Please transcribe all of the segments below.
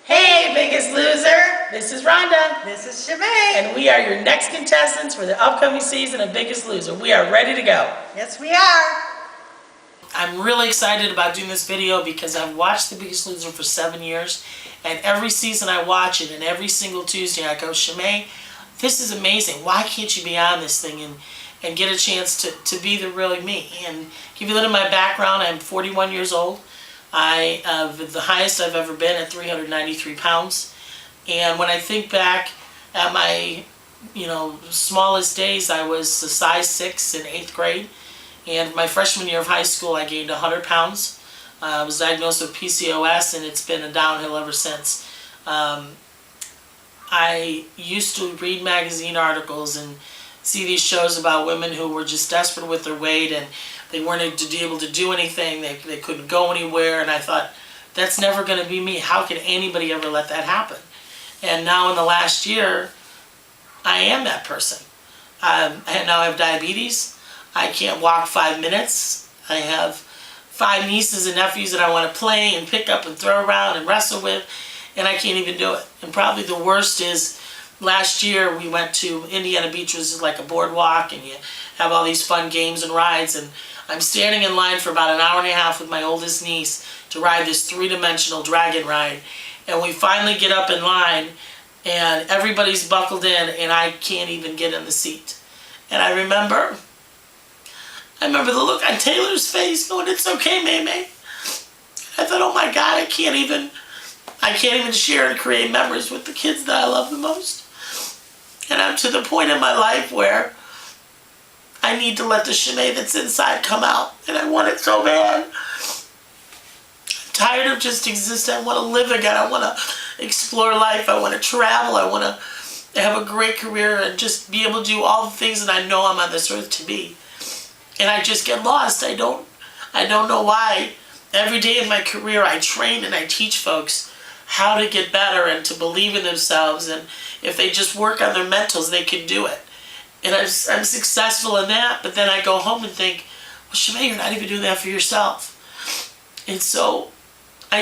Hey, Biggest Loser! This is Rhonda. This is Chimene. And we are your next contestants for the upcoming season of Biggest Loser. We are ready to go. Yes, we are. I'm really excited about doing this video because I've watched The Biggest Loser for 7 years, and every season I watch it, and every single Tuesday I go, Chimene, this is amazing. Why can't you be on this thing and get a chance to be the real me? And give you a little of my background. I'm 41 years old. I have the highest I've ever been at 393 pounds. And when I think back at my, smallest days, I was a size 6 in 8th grade. And my freshman year of high school, I gained 100 pounds. I was diagnosed with PCOS, and it's been a downhill ever since. I used to read magazine articles and see these shows about women who were just desperate with their weight, and they weren't able to do anything. They couldn't go anywhere, and I thought, that's never going to be me. How can anybody ever let that happen? And now in the last year, I am that person. I now have diabetes. I can't walk 5 minutes. I have 5 nieces and nephews that I want to play and pick up and throw around and wrestle with, and I can't even do it. And probably the worst is last year we went to Indiana Beach, which is like a boardwalk, and you have all these fun games and rides, and I'm standing in line for about an hour and a half with my oldest niece to ride this 3-dimensional dragon ride, and we finally get up in line, and everybody's buckled in, and I can't even get in the seat. And I remember the look on Taylor's face going, it's okay, Meme. I thought, oh my God, I can't even share and create memories with the kids that I love the most. And I'm to the point in my life where I need to let the Chimene that's inside come out. And I want it so bad. I'm tired of just existing. I want to live again. I want to explore life. I want to travel. I want to have a great career and just be able to do all the things that I know I'm on this earth to be. And I just get lost. I don't know why. Every day in my career I train and I teach folks how to get better and to believe in themselves, and if they just work on their mentals, they can do it. And I'm successful in that, but then I go home and think, well, Chimene, you're not even doing that for yourself. And so I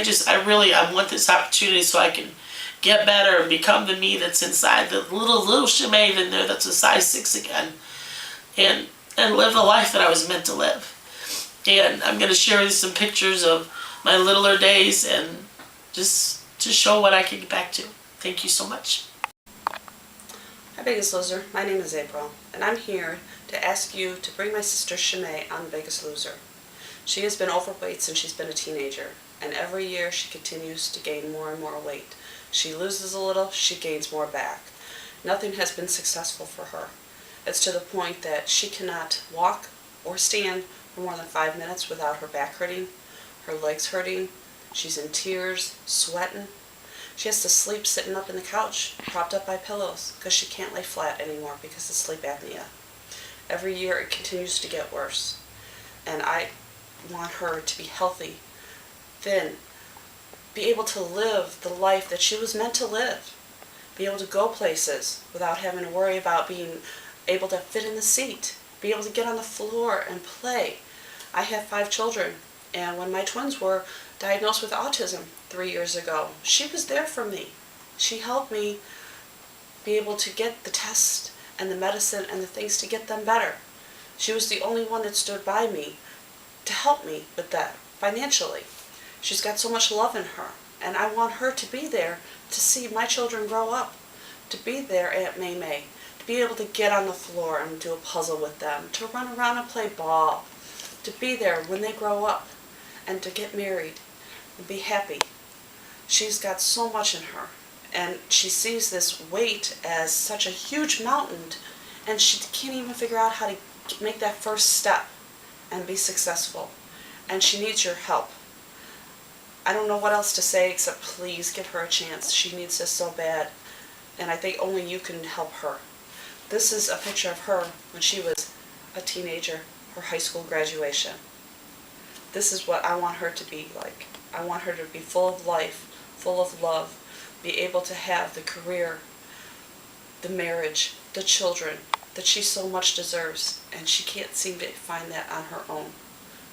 want this opportunity so I can get better and become the me that's inside, the little Chimene in there that's a size 6 again, and live the life that I was meant to live. And I'm going to share with you some pictures of my littler days and just to show what I can get back to. Thank you so much. Hi Biggest Loser, my name is April, and I'm here to ask you to bring my sister Chimene on Biggest Loser. She has been overweight since she's been a teenager, and every year she continues to gain more and more weight. She loses a little, she gains more back. Nothing has been successful for her. It's to the point that she cannot walk or stand for more than 5 minutes without her back hurting, her legs hurting. She's in tears, sweating. She has to sleep sitting up in the couch, propped up by pillows, because she can't lay flat anymore because of sleep apnea. Every year it continues to get worse. And I want her to be healthy, thin, be able to live the life that she was meant to live, be able to go places without having to worry about being able to fit in the seat, be able to get on the floor and play. I have 5 children, and when my twins were diagnosed with autism 3 years ago, she was there for me. She helped me be able to get the test and the medicine and the things to get them better. She was the only one that stood by me to help me with that financially. She's got so much love in her, and I want her to be there to see my children grow up, to be there at Meme, to be able to get on the floor and do a puzzle with them, to run around and play ball, to be there when they grow up, and to get married and be happy. She's got so much in her, and she sees this weight as such a huge mountain, and she can't even figure out how to make that first step and be successful, and she needs your help. I don't know what else to say except please give her a chance. She needs this so bad, and I think only you can help her. This is a picture of her when she was a teenager, her high school graduation. This is what I want her to be like. I want her to be full of life, full of love, be able to have the career, the marriage, the children that she so much deserves, and she can't seem to find that on her own.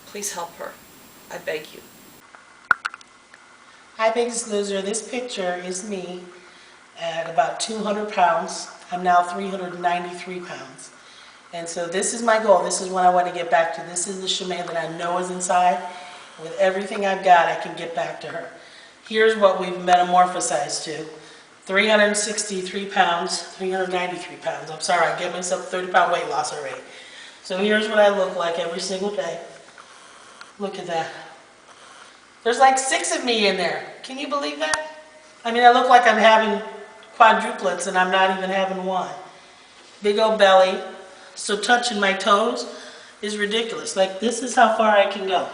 Please help her. I beg you. Hi, Biggest Loser. This picture is me at about 200 pounds. I'm now 393 pounds. And so this is my goal. This is what I want to get back to. This is the Chimene that I know is inside. With everything I've got, I can get back to her. Here's what we've metamorphosized to. 363 pounds, 393 pounds. I'm sorry, I gave myself 30-pound weight loss already. So here's what I look like every single day. Look at that. There's like 6 of me in there. Can you believe that? I mean, I look like I'm having quadruplets and I'm not even having one. Big old belly. So touching my toes is ridiculous. Like, this is how far I can go.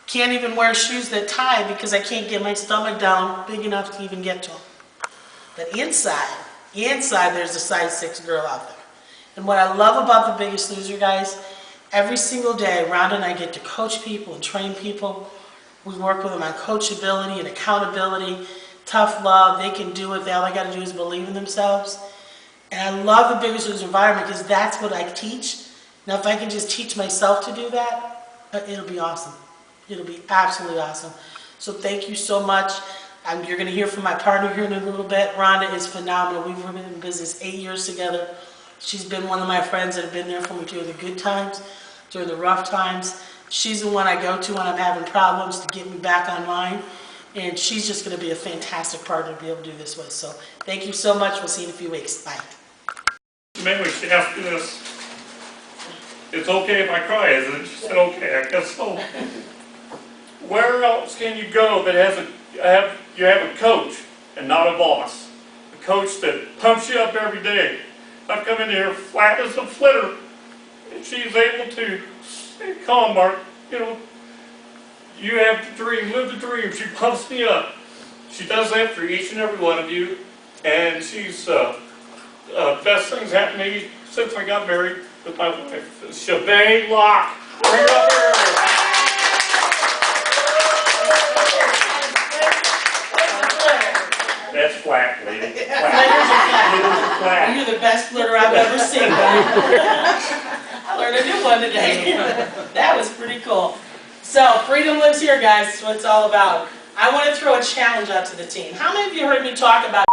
Can't even wear shoes that tie because I can't get my stomach down big enough to even get to them. But inside there's a size 6 girl out there. And what I love about The Biggest Loser, guys, every single day, Rhonda and I get to coach people and train people. We work with them on coachability and accountability, tough love. They can do it. All they got to do is believe in themselves. And I love The Biggest Loser environment because that's what I teach. Now, if I can just teach myself to do that, it'll be awesome. It'll be absolutely awesome. So thank you so much. You're going to hear from my partner here in a little bit. Rhonda is phenomenal. We've been in business 8 years together. She's been one of my friends that have been there for me during the good times, during the rough times. She's the one I go to when I'm having problems to get me back online. And she's just going to be a fantastic partner to be able to do this with. So thank you so much. We'll see you in a few weeks. Bye. Maybe we should ask you this. It's okay if I cry, isn't it? She said, okay, I guess so. Where else can you go that you have a coach and not a boss? A coach that pumps you up every day. I've come in here flat as a flitter, and she's able to say, calm, Mark, you know, you have the dream, live the dream. She pumps me up. She does that for each and every one of you, and she's best things happened to me since I got married with my wife, Chimene Locke. Bring her up here. That's flat, lady. Flat. You're the best flitter I've ever seen. I learned a new one today. That was pretty cool. So, freedom lives here, guys. That's what it's all about. I want to throw a challenge out to the team. How many of you heard me talk about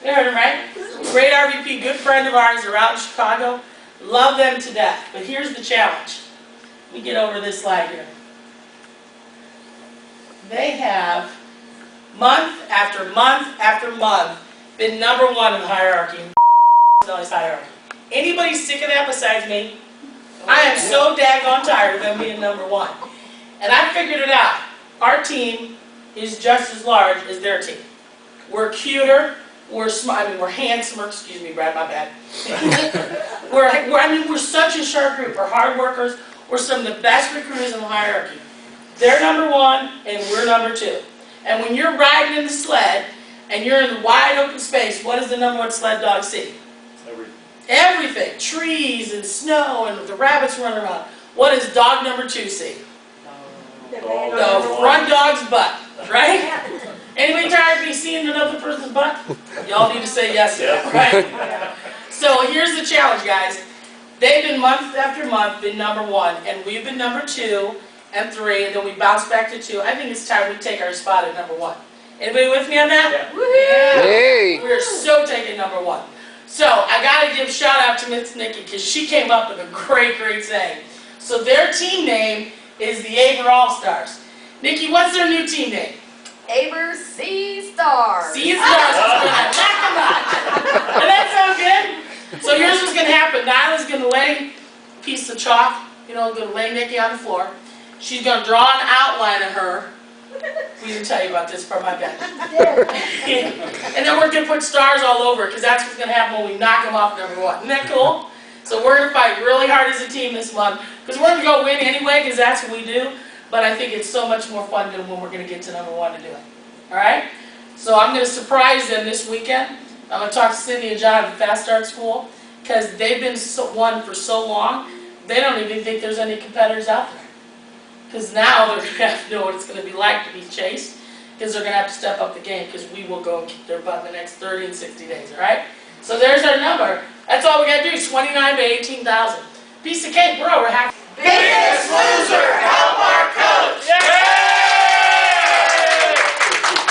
You heard him, right? Great RVP, good friend of ours. They're out in Chicago. Love them to death. But here's the challenge. Let me get over this slide here. They have month after month after month been #1 in the hierarchy. Hierarchy. Anybody sick of that besides me? I am so daggone tired of them being #1. And I figured it out. Our team is just as large as their team. We're cuter, we're handsomer, excuse me, Brad, my bad. we're such a sharp group. We're hard workers. We're some of the best recruiters in the hierarchy. They're #1 and we're #2. And when you're riding in the sled and you're in the wide open space, what does the #1 sled dog see? Everything. Trees and snow and the rabbits running around. What does dog #2 see? The front dog's butt, right? Anybody tired of me seeing another person's butt? Y'all need to say yes to that, right? So here's the challenge, guys. They've been month after month been #1, and we've been #2 and 3, and then we bounce back to 2. I think it's time we take our spot at #1. Anybody with me on that? Yeah. Woohoo! Hey. We're so taking #1. So I gotta give a shout out to Miss Nikki because she came up with a great saying. So their team name is the Aber All-Stars. Nikki, what's their new team name? Aber Sea Stars. Sea Stars is gonna knock them out. Doesn't that sound good? So here's what's gonna happen. Nyla's gonna lay a piece of chalk, gonna lay Nikki on the floor. She's gonna draw an outline of her. We didn't tell you about this part, my bad. And then we're going to put stars all over because that's what's going to happen when we knock them off #1. Isn't that cool? So we're going to fight really hard as a team this month because we're going to go win anyway because that's what we do. But I think it's so much more fun than when we're going to get to #1 to do it. Alright? So I'm going to surprise them this weekend. I'm going to talk to Cindy and John at the Fast Start School because they've been one for so long, they don't even think there's any competitors out there. Because now they're going to have to know what it's going to be like to be chased, because they're going to have to step up the game, because we will go and kick their butt in the next 30 and 60 days, alright? So there's our number. That's all we got to do, is 29 by 18,000. Piece of cake, bro, we're happy. Biggest Loser!